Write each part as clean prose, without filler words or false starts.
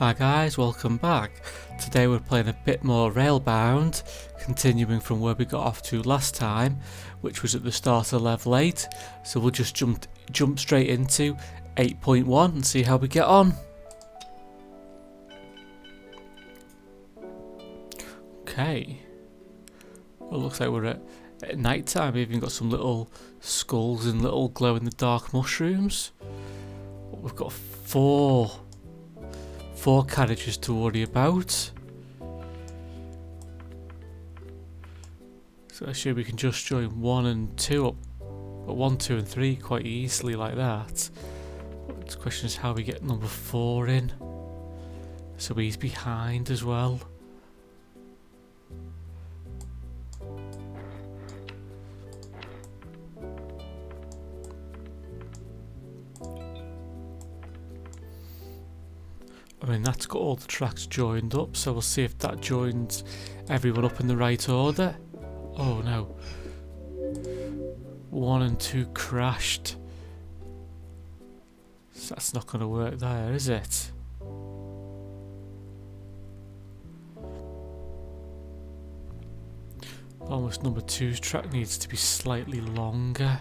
Hi guys, welcome back. Today we're playing a bit more Railbound, continuing from where we got off to last time, which was at the start of level 8. So we'll just jump straight into 8.1 and see how we get on. Okay. Well, looks like we're at night time. We've even got some little skulls and little glow in the dark mushrooms. We've got four carriages to worry about. So I assume we can just join 1 and 2 up, but 1, 2 and 3 quite easily like that. But the question is how we get number 4 in. So he's behind as well. I mean, that's got all the tracks joined up, so we'll see if that joins everyone up in the right order. Oh no. 1 and 2 crashed. So that's not going to work there, is it? Almost number 2's track needs to be slightly longer.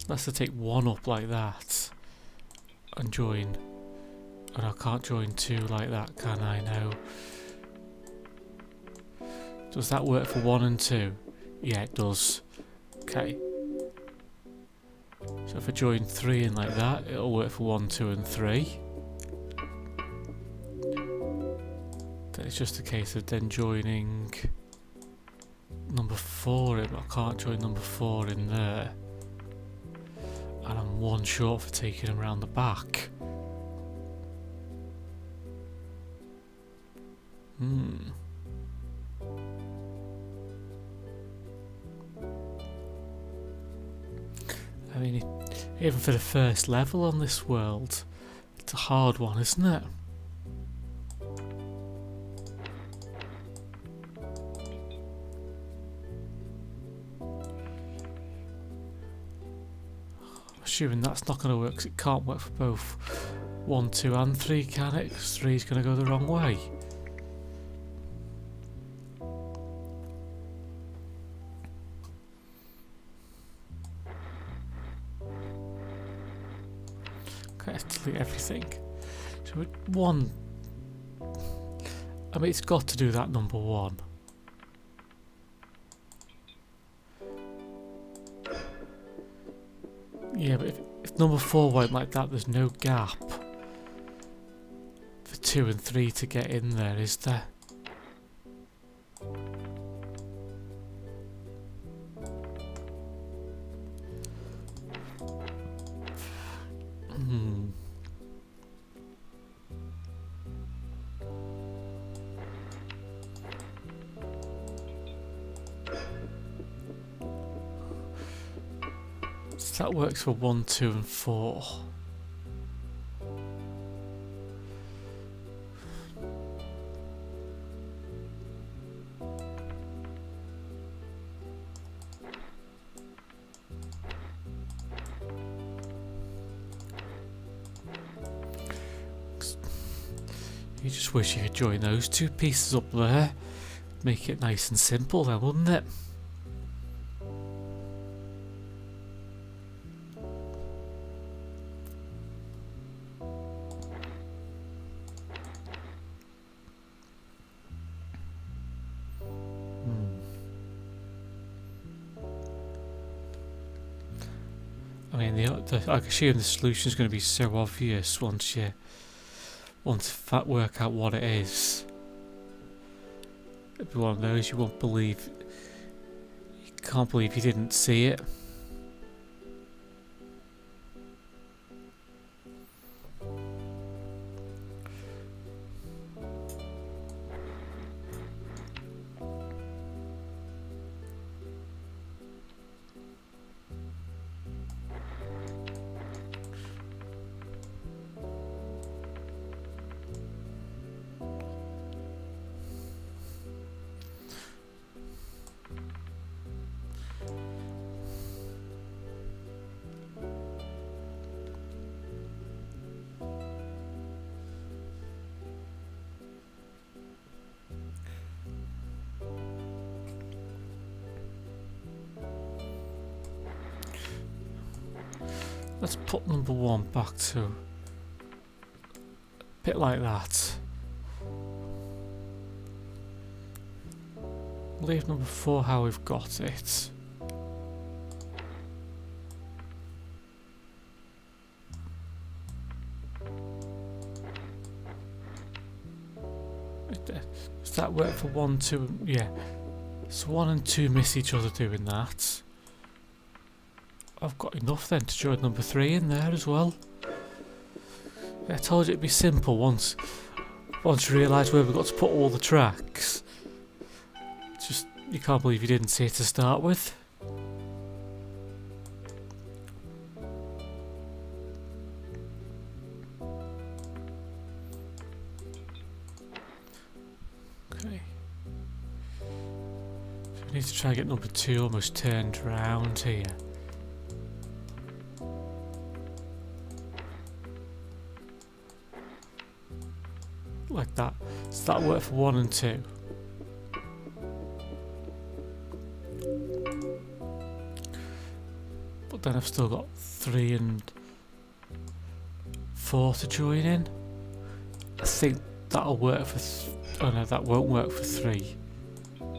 Let's take 1 up like that and join. And I can't join 2 like that, can I? No. Does that work for 1 and 2? Yeah, it does. Okay. So if I join 3 in like that, it'll work for 1, 2 and 3. Then it's just a case of then joining number 4 in, but I can't join number 4 in there. And I'm 1 short for taking him around the back. I mean, even for the first level on this world, it's a hard one, isn't it? Assuming that's not going to work because it can't work for both 1, 2 and 3, can it? Because 3 is going to go the wrong way. Okay, let's delete everything. So with 1, I mean, it's got to do that number 1. Yeah, but if number 4 went like that, there's no gap for 2 and 3 to get in there, is there? So that works for 1, 2 and 4. You just wish you could join those 2 pieces up there. Make it nice and simple then, wouldn't it? I mean, I assume the solution is going to be so obvious once you work out what it is. It'll be one of those you can't believe you didn't see it. Let's put number 1 back to a bit like that. Leave number 4 how we've got it. Does that work for 1, 2? Yeah. So 1 and 2 miss each other doing that. I've got enough then to join number 3 in there as well. Yeah, I told you it'd be simple once you realise where we've got to put all the tracks. Just, you can't believe you didn't see it to start with. Okay. So we need to try and get number 2 almost turned around here. Like that. Does that work for 1 and 2? But then I've still got 3 and 4 to join in. I think that'll work for... oh no, that won't work for 3. No,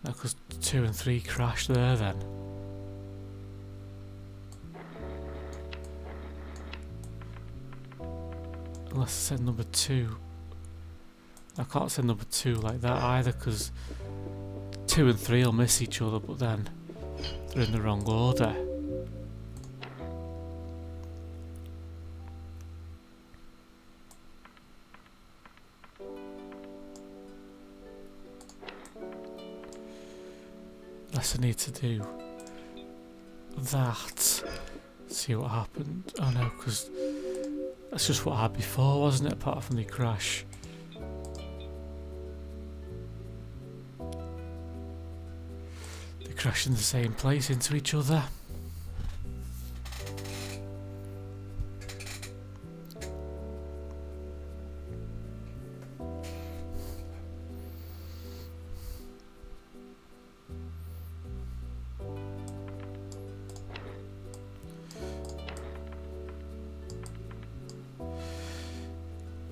because 2 and 3 crash there then. Unless I send number 2. I can't send number 2 like that either, because 2 and 3 will miss each other, but then they're in the wrong order. Unless I need to do that. See what happened. Oh no, because that's just what I had before, wasn't it? Apart from the crash. They crash in the same place into each other.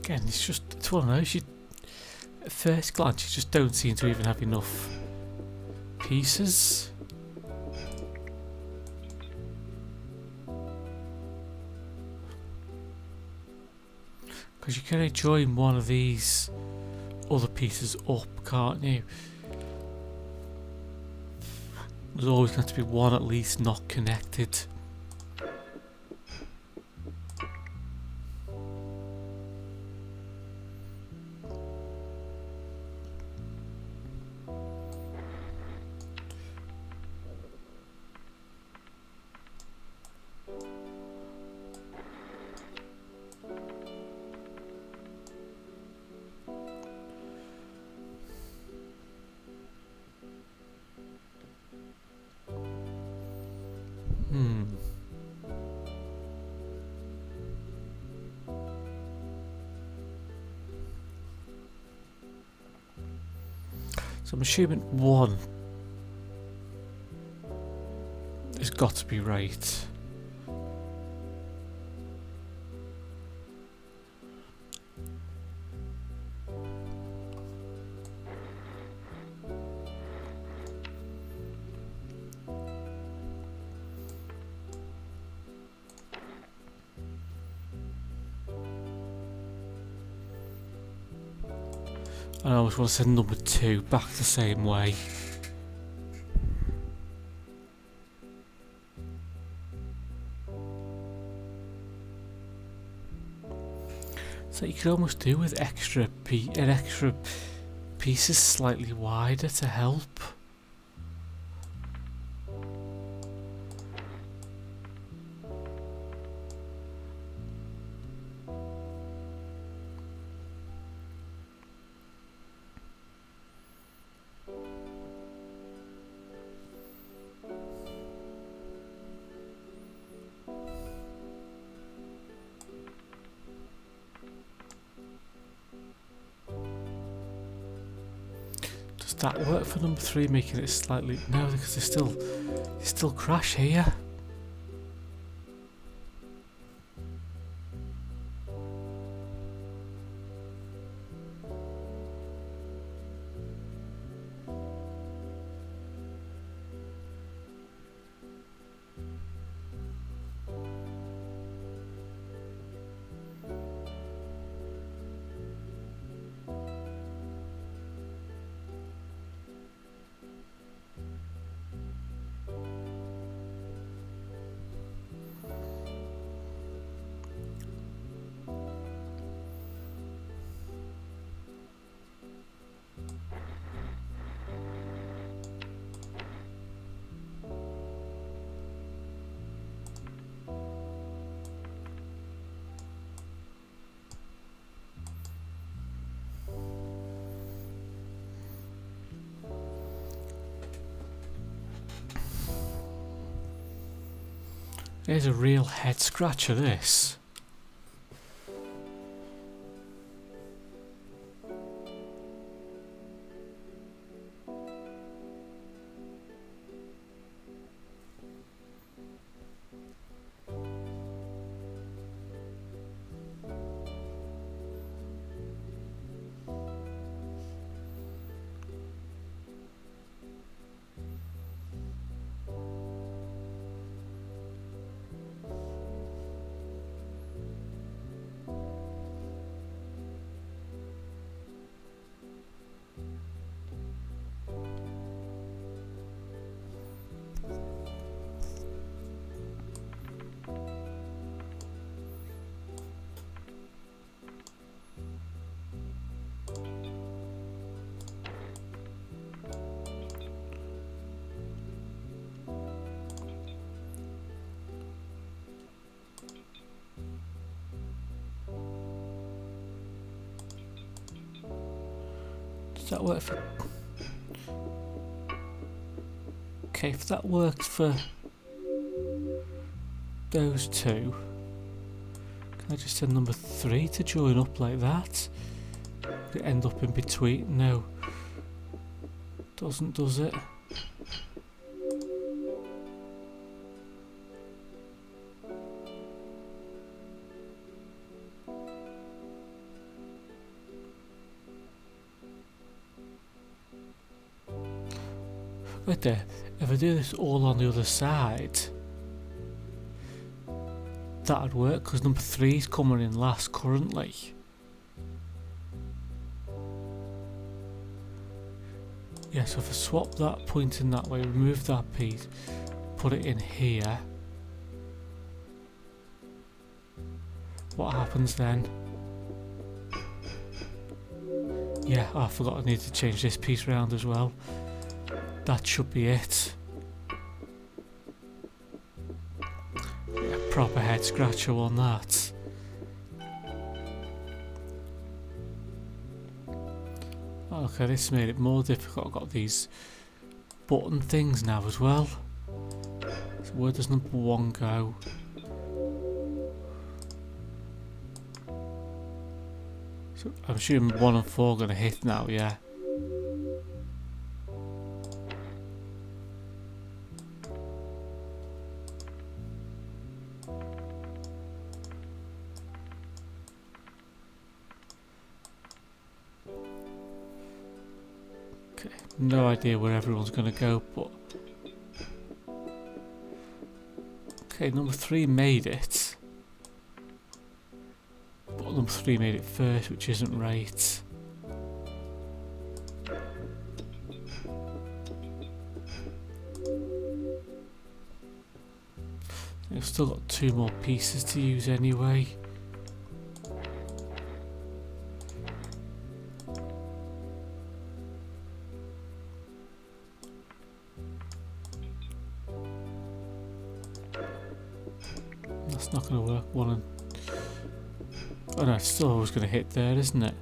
Again, it's just, it's one of those, at first glance you just don't seem to even have enough pieces. Because you can only join one of these other pieces up, can't you? There's always going to be one at least not connected. So I'm assuming 1 has got to be right. I always want to send number 2 back the same way. So you could almost do with extra pieces slightly wider to help. that work for number 3, making it slightly... No, because they still crash here. There's a real head scratcher, this. Does that work for... Okay, if that worked for those two, can I just send number 3 to join up like that? Would it end up in between? No. Doesn't, does it? Right there, if I do this all on the other side, that'd work, because number 3 is coming in last currently. Yeah, so if I swap that point in that way, remove that piece, put it in here, what happens then? Yeah, I forgot I need to change this piece around as well. That should be it. Yeah, proper head scratcher on that. Okay, this made it more difficult. I've got these button things now as well. So where does number 1 go? So I'm assuming 1 and 4 are going to hit now, yeah. Okay, no idea where everyone's going to go, but... Okay, number 3 made it. But number 3 made it first, which isn't right. I've still got 2 more pieces to use anyway. That's not going to work. 1 and... Oh no, it's still always going to hit there, isn't it?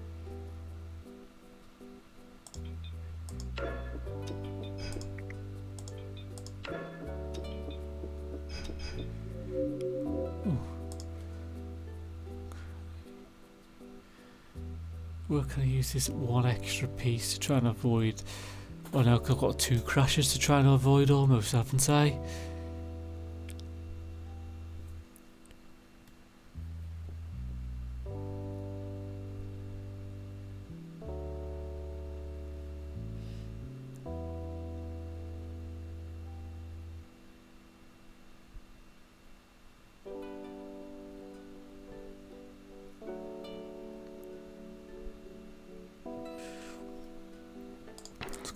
Ooh. Where can I use this 1 extra piece to try and avoid Oh no, 'cause I've got 2 crashes to try and avoid almost, haven't I?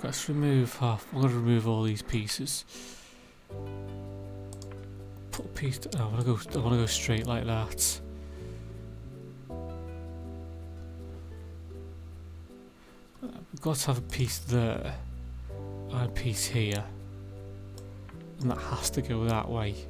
Let's remove half. I'm gonna remove all these pieces. Put a piece. I wanna go straight like that. We've got to have a piece there and a piece here, and that has to go that way.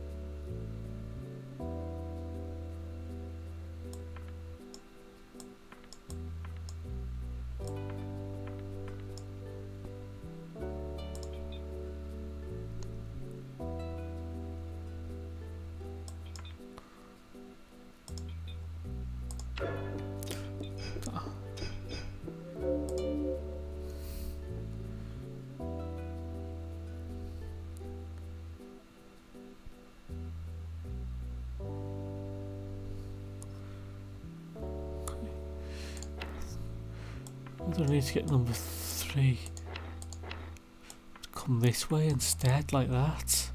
I don't need to get number 3 to come this way instead, like that.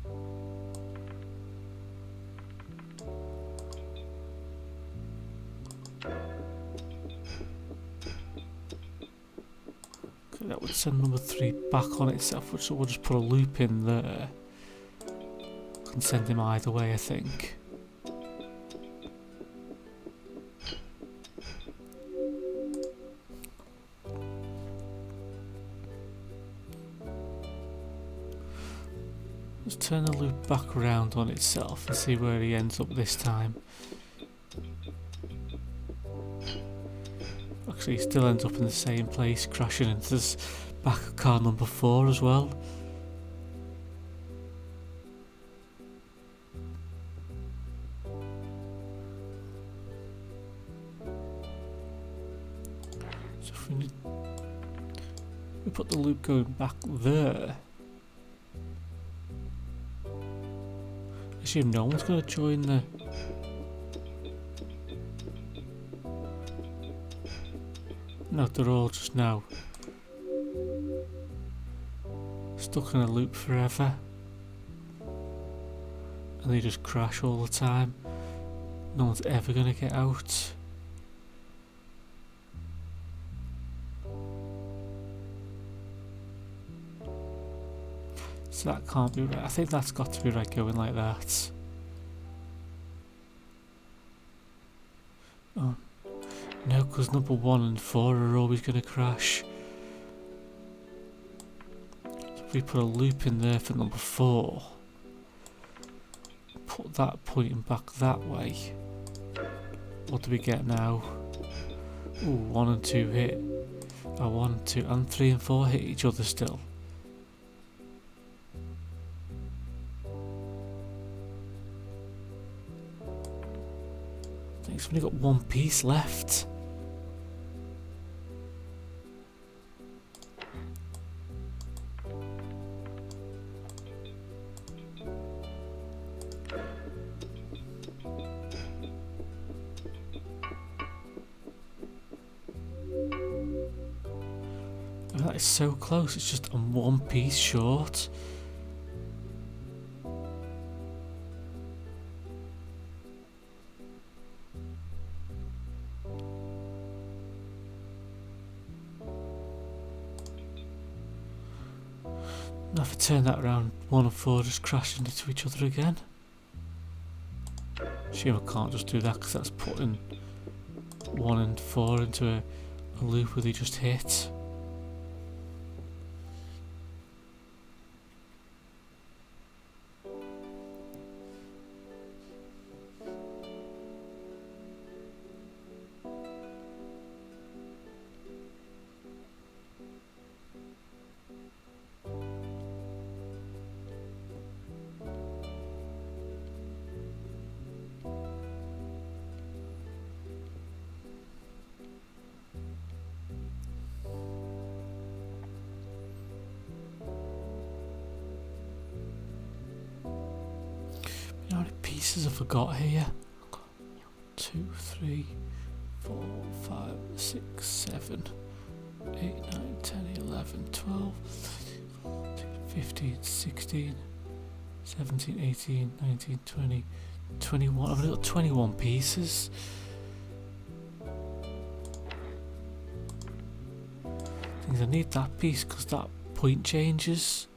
Okay, that would send number 3 back on itself, so we'll just put a loop in there. Can send him either way, I think. Let's turn the loop back around on itself and see where he ends up this time. Actually, he still ends up in the same place, crashing into this back of car number 4 as well. So if we put the loop going back there. I assume no one's going to join the... No, they're all just now stuck in a loop forever, and they just crash all the time. No one's ever going to get out. So that can't be right. I think that's got to be right going like that. Oh no, because number 1 and 4 are always going to crash. So if we put a loop in there for number 4, put that pointing back that way. What do we get now? Ooh, 1 and 2 hit. 1, 2 and 3 and 4 hit each other still. I think it's only got 1 piece left. Oh, that is so close, it's just on 1 piece short. Now if I turn that around, 1 and 4 just crashing into each other again. Assume I can't just do that because that's putting 1 and 4 into a loop where they just hit. pieces have I got here? 2, 3, 4, 5, 6, 7, 8, 9, 10, 11, 12, 15, 16, 17, 18, 19, 20, 21. I've only got 21 pieces. I need that piece because that point changes.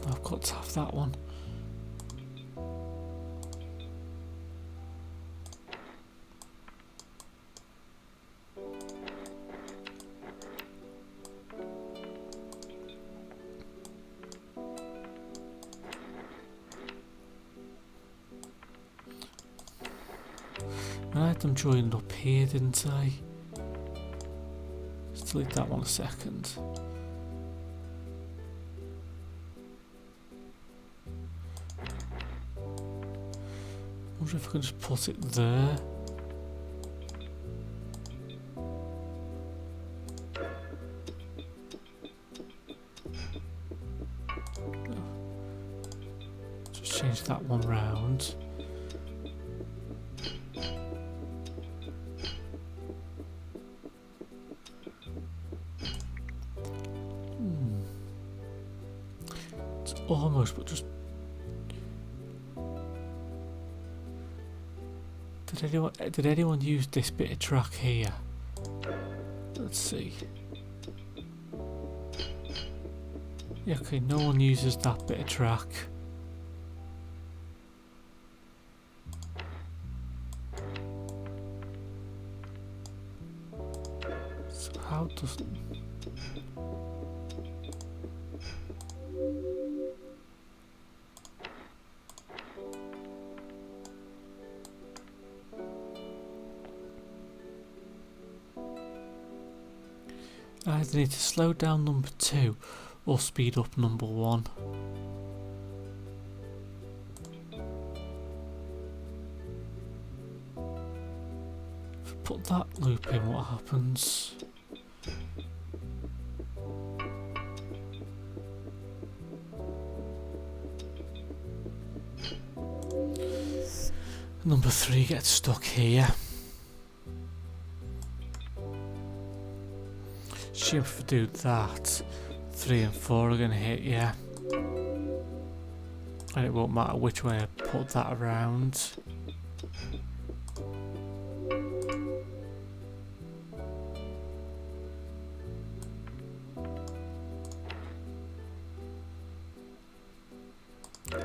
I've got to have that one. I had them joined up here, didn't I? Let's delete that one a second. I wonder if I can just put it there. Just change that one round. Almost, but just did anyone use this bit of track here? Let's see. Yeah, okay, no one uses that bit of track. So how doesn't I either need to slow down number 2 or speed up number 1. If I put that loop in, what happens? Number 3 gets stuck here. If I do that, 3 and 4 are going to hit, yeah. And it won't matter which way I put that around.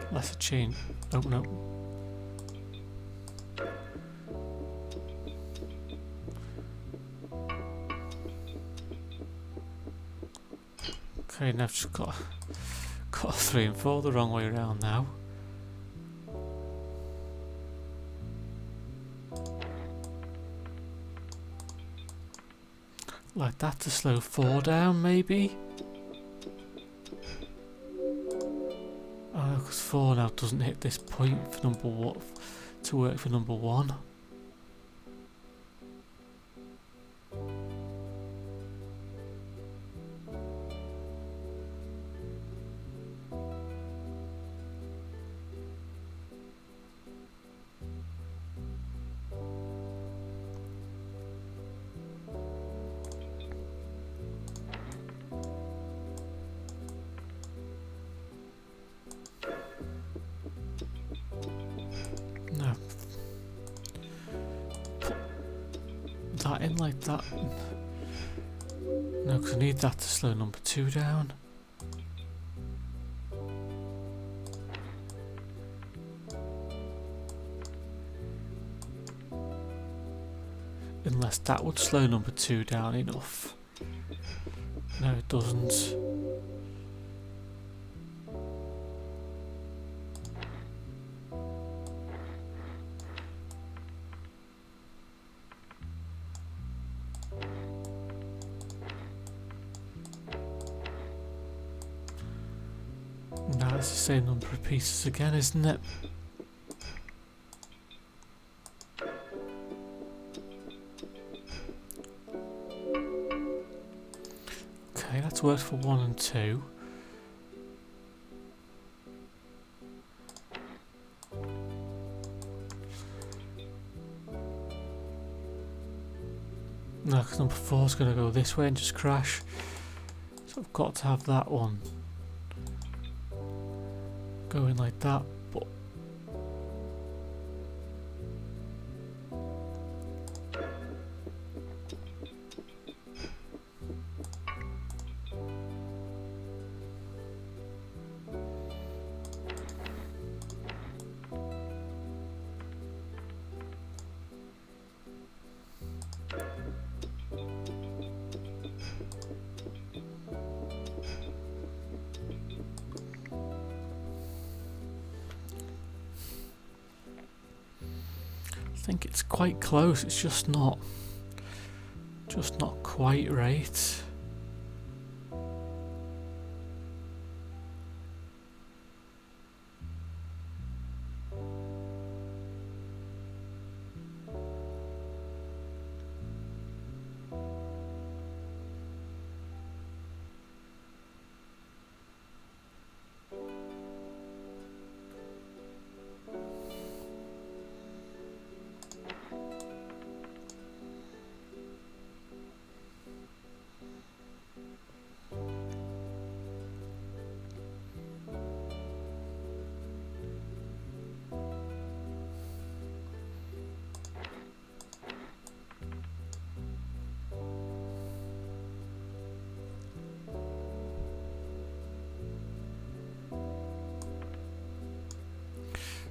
Unless I change. Oh no. Okay, now I've just got 3 and 4 the wrong way around now. Like that to slow 4 down, maybe? Oh, because 4 now doesn't hit this point for number 1 to work for number 1. That in like that. No, because I need that to slow number 2 down. Unless that would slow number 2 down enough. No, it doesn't. That's the same number of pieces again, isn't it? Okay, that's worked for 1 and 2. No, because number 4 is going to go this way and just crash. So I've got to have that one going like that. But I think it's quite close. It's just not quite right.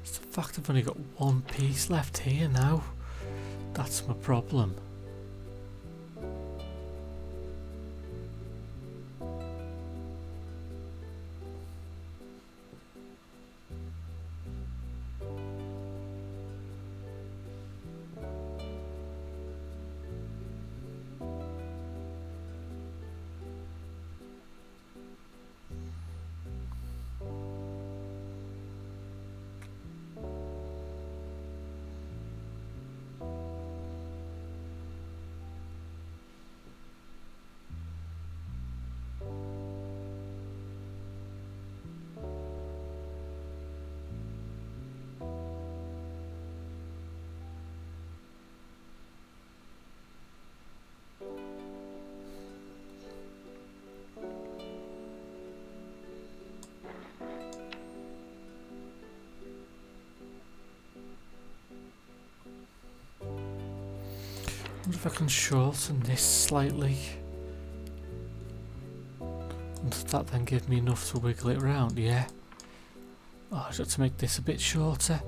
It's the fact I've only got one piece left here now. That's my problem. I wonder if I can shorten this slightly. And does that then give me enough to wiggle it around? Yeah. Oh, I just have to make this a bit shorter.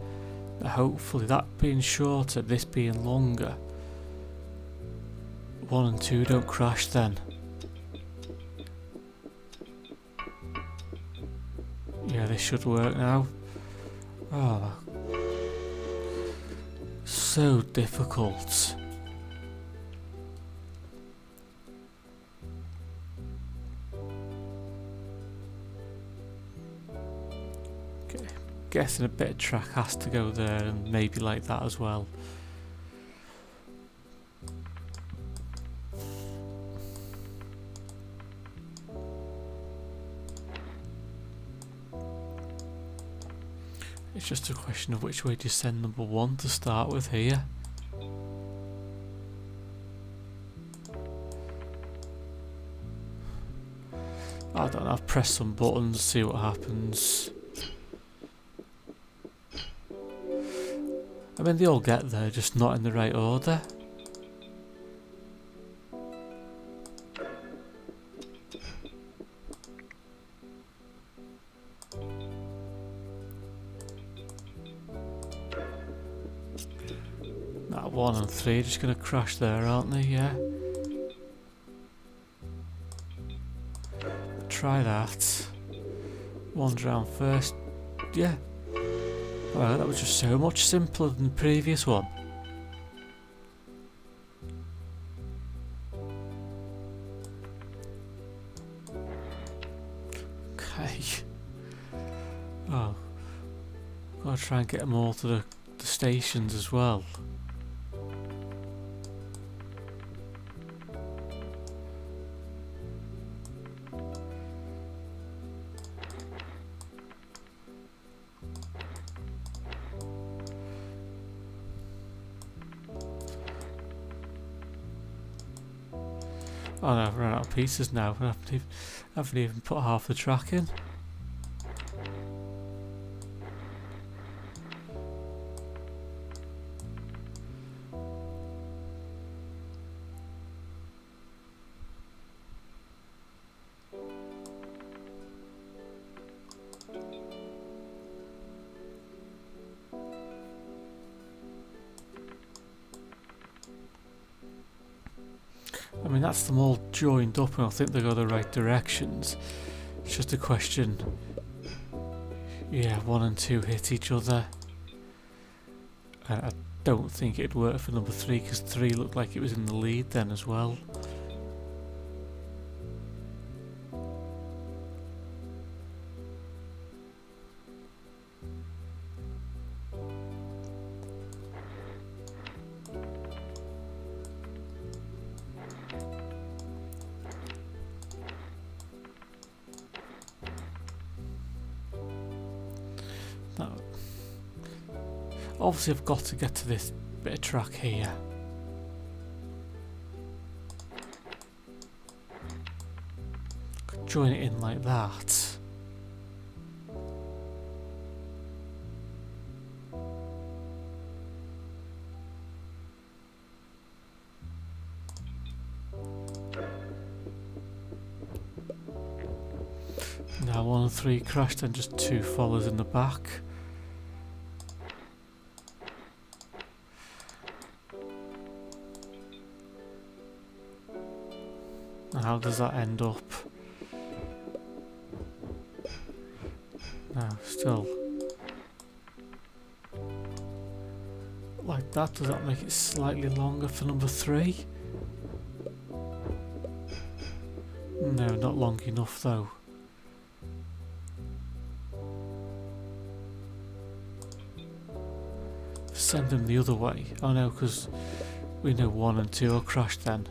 Hopefully that being shorter, this being longer. 1 and 2 don't crash then. Yeah, this should work now. Oh. So difficult. Guessing a bit of track has to go there and maybe like that as well. It's just a question of which way do you send number 1 to start with here. I don't know, I've pressed some buttons, see what happens. I mean, they all get there, just not in the right order. That 1 and 3 are just going to crash there, aren't they? Yeah. Try that. 1 round first. Yeah. Well, that was just so much simpler than the previous one. Okay. Oh, gotta try and get them all to the stations as well. Oh no, I've run out of pieces now. I haven't even put half the track in. I mean, that's them all joined up and I think they go the right directions. It's just a question, yeah, 1 and 2 hit each other. And I don't think it'd work for number 3 because 3 looked like it was in the lead then as well. No. Obviously I've got to get to this bit of track here. Could join it in like that. Now 1 and 3 crashed and just 2 follows in the back. How does that end up? No, still. Like that, does that make it slightly longer for number 3? No, not long enough though. Send them the other way. Oh no, because we know 1 and 2 will crash then.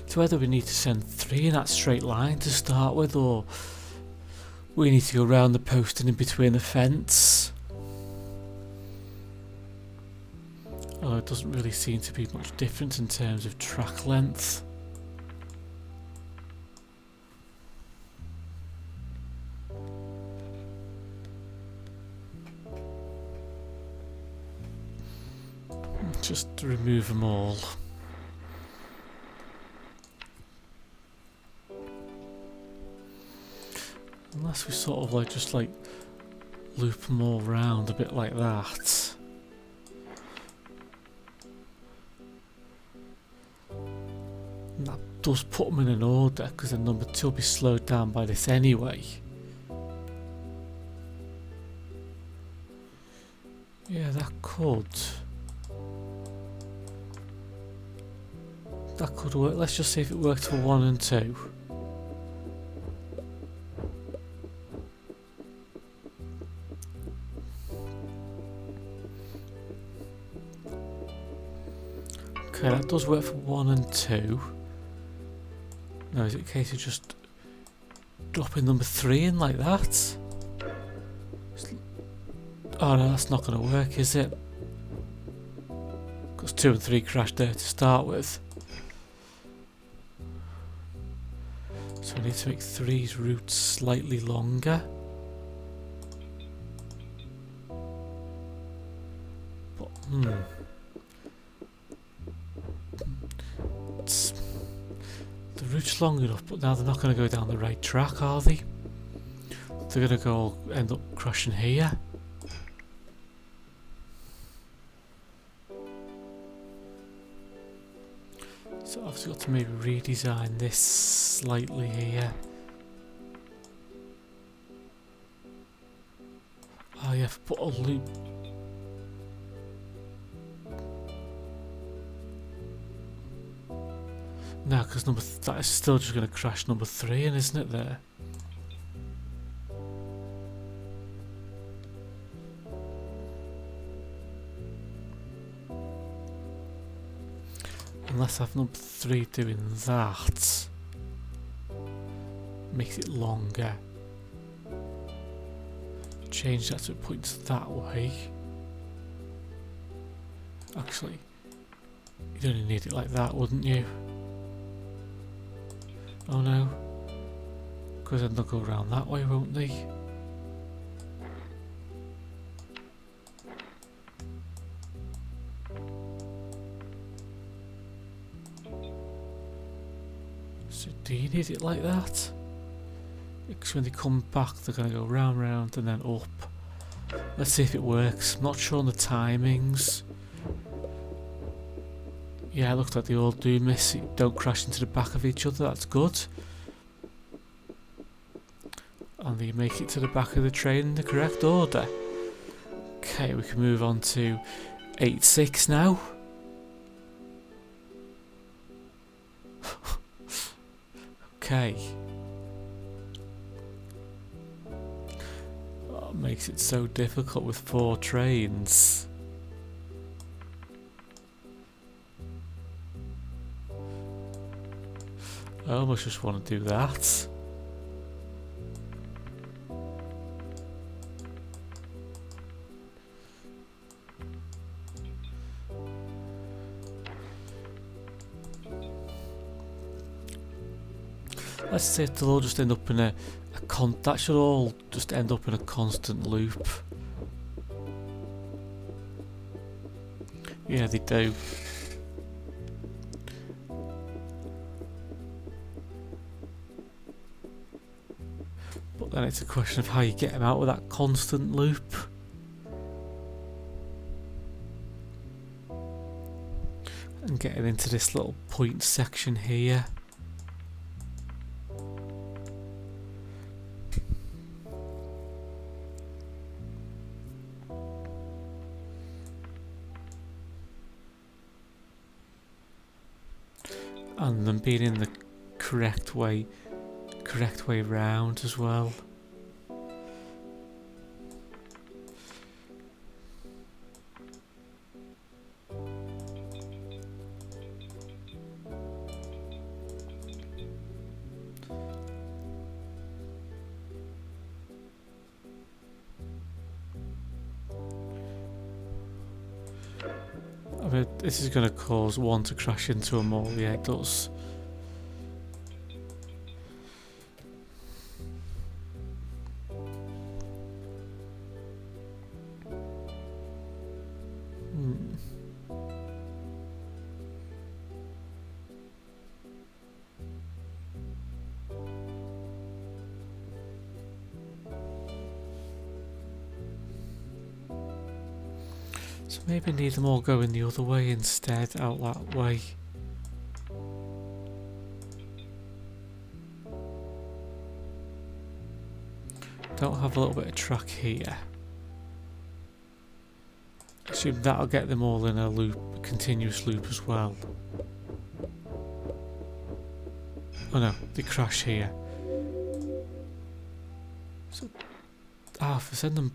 So whether we need to send 3 in that straight line to start with, or we need to go round the post and in between the fence. Although it doesn't really seem to be much difference in terms of track length. Just remove them all. Unless we sort of just loop them all round a bit like that. And that does put them in an order because then number 2 will be slowed down by this anyway. Yeah, that could work. Let's just see if it worked for 1 and 2. Okay, that does work for 1 and 2. Now, is it a case of just dropping number 3 in like that? Oh no, that's not going to work, is it? Because 2 and 3 crashed there to start with. So I need to make 3's route slightly longer. But, the route's long enough, but now they're not going to go down the right track, are they? They're going to end up crashing here. So I've got to maybe redesign this slightly here. Oh yeah, put a loop. No, because that is still just going to crash number 3 in, isn't it there? Unless I have number 3 doing that. Makes it longer. Change that so it points that way. Actually, you'd only need it like that, wouldn't you? Oh no. Because then they'll go around that way, won't they? So do you need it like that? Because when they come back they're going to go round and then up. Let's see if it works. I'm not sure on the timings. Yeah, it looks like they all do miss it. Don't crash into the back of each other, that's good. And they make it to the back of the train in the correct order. Okay, we can move on to 8-6 now. Okay. Oh, makes it so difficult with 4 trains. I almost just want to do that. Let's say they'll all just end up in that should all just end up in a constant loop. Yeah, they do. But then it's a question of how you get them out of that constant loop. And getting into this little point section here. And them being in the correct way round as well. I mean, this is going to cause one to crash into them all, yeah it does. So maybe need them all going the other way instead, out that way. Don't have a little bit of track here. Assume that'll get them all in a loop, a continuous loop as well. Oh no, they crash here. So, if I send them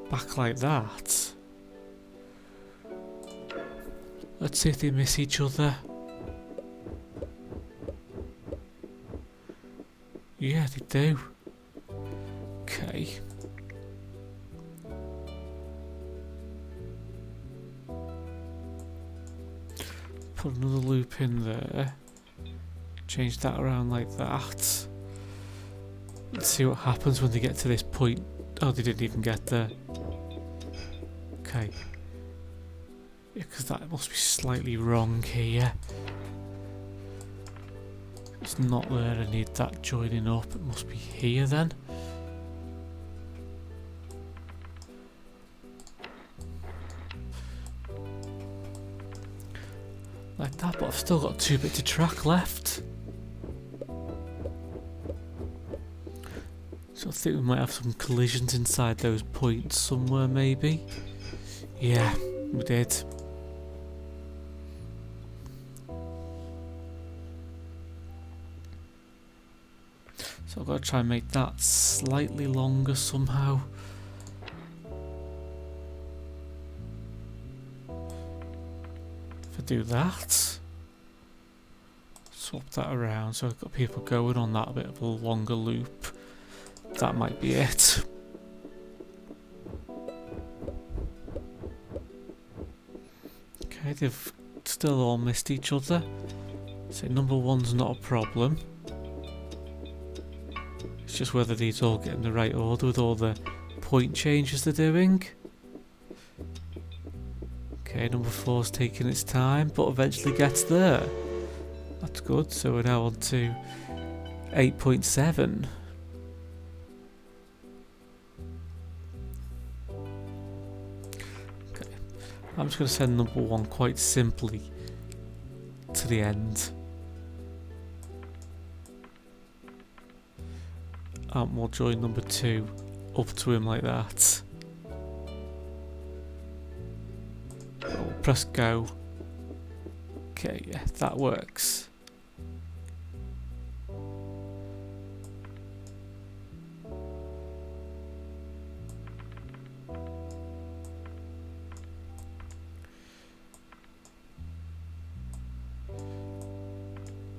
back like that. Let's see if they miss each other. Yeah, they do. Okay. Put another loop in there. Change that around like that. Let's see what happens when they get to this point. Oh, they didn't even get there. Okay. Yeah, because that must be slightly wrong here. It's not there, I need that joining up. It must be here then. like that, but I've still got 2 bits of track left. So I think we might have some collisions inside those points somewhere, maybe. Yeah, we did. So I've got to try and make that slightly longer somehow. If I do that, swap that around so I've got people going on that bit of a longer loop. That might be it. Okay, they've still all missed each other. So number 1's not a problem. It's just whether these all get in the right order with all the point changes they're doing. Okay, number 4's taking its time, but eventually gets there. That's good, so we're now on to 8.7. Okay, I'm just going to send number 1 quite simply to the end. And we'll join number 2 up to him like that. We'll press go. Okay, yeah, that works.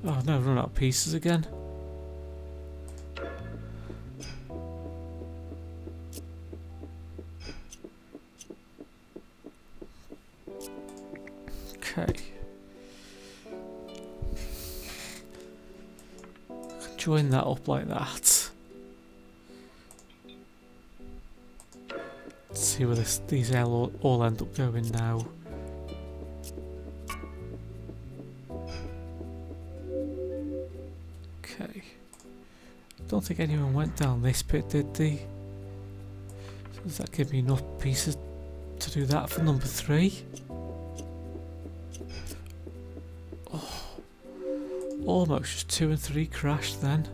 Oh no, I've run out of pieces again. Okay. Join that up like that. Let's see where these all end up going now. Okay. Don't think anyone went down this pit, did they? So does that give me enough pieces to do that for number 3? Almost just 2 and 3 crashed then.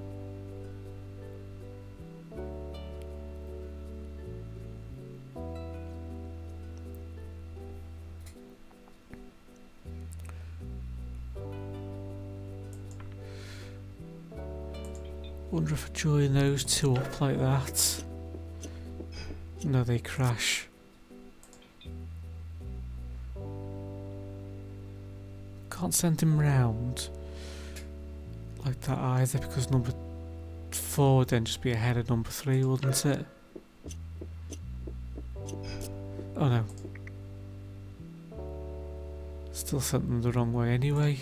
Wonder if I join those 2 up like that. No, they crash. Can't send him round like that either, because number 4 would then just be ahead of number 3, wouldn't it? Oh no. Still sent them the wrong way anyway.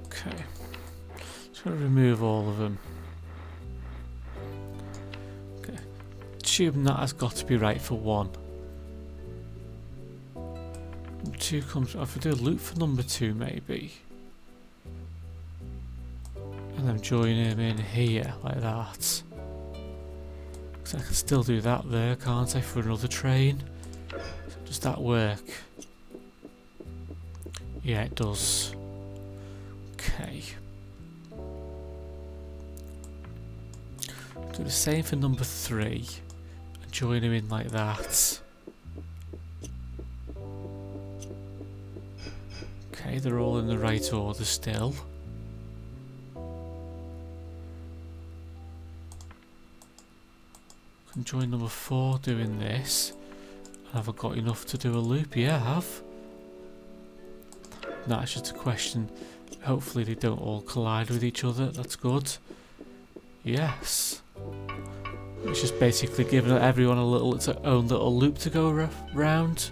Okay. Just going to remove all of them. Okay. Assume that has got to be right for 1. Number 2 comes. If I do a loop for number 2, maybe. And then join him in here like that. Because I can still do that there, can't I, for another train? So does that work? Yeah, it does. Okay. Do the same for number 3 and join him in like that. Okay, they're all in the right order still. Can join number 4 doing this. Have I got enough to do a loop? Yeah, I have. No, it's just a question. Hopefully they don't all collide with each other. That's good. Yes. It's just basically giving everyone its own little loop to go round.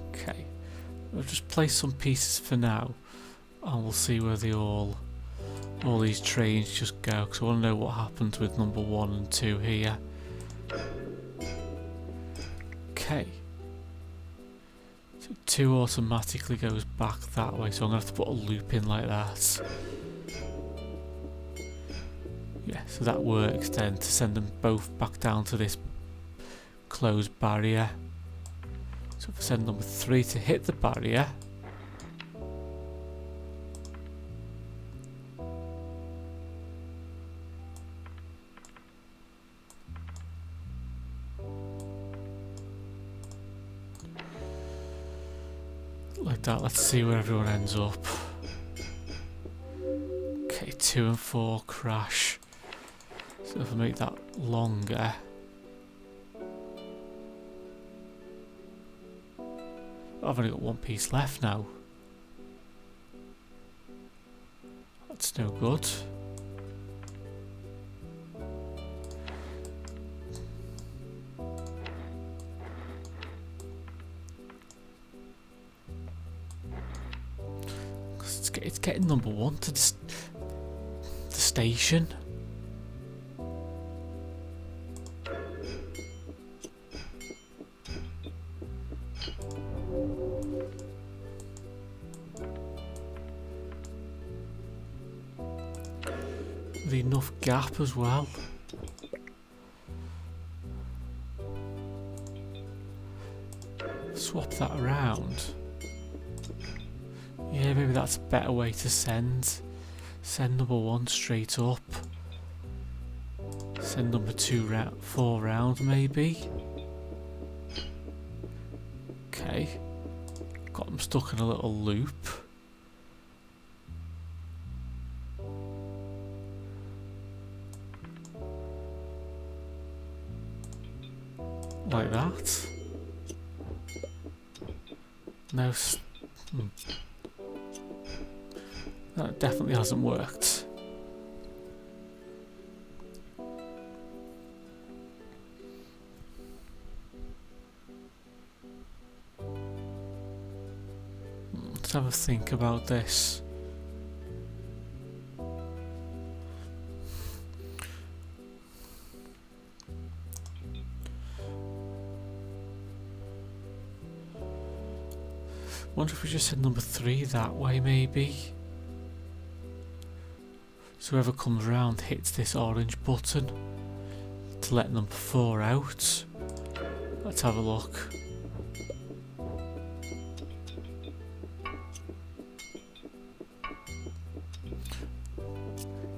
Okay, I'll just place some pieces for now, and we'll see where they all these trains just go, because I want to know what happens with number 1 and 2 here. Okay, so 2 automatically goes back that way, so I'm going to have to put a loop in like that. Yeah, so that works then, to send them both back down to this closed barrier. So if I send number 3 to hit the barrier, like that. Let's see where everyone ends up. Okay, 2 and 4 crash. So if I make that longer, I've only got 1 piece left now. That's no good. It's getting number 1 to the station. With enough gap as well. Swap that around. Yeah, maybe that's a better way to send. Send number 1 straight up. Send number 4 round maybe. Okay. Got them stuck in a little loop. Like that. No. That definitely hasn't worked. Let's have a think about this. Wonder if we just send number 3 that way maybe. So whoever comes round hits this orange button to let number 4 out. Let's have a look.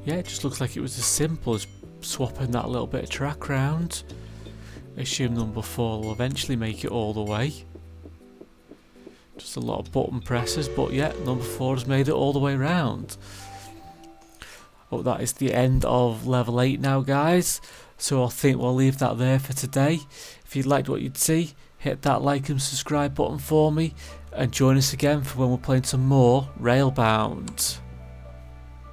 Yeah, it just looks like it was as simple as swapping that little bit of track round. I assume number 4 will eventually make it all the way. Just a lot of button presses, but yeah, number 4 has made it all the way round. Oh, that is the end of level 8 now, guys. So I think we'll leave that there for today. If you liked what you'd see, hit that like and subscribe button for me, and join us again for when we're playing some more Railbound.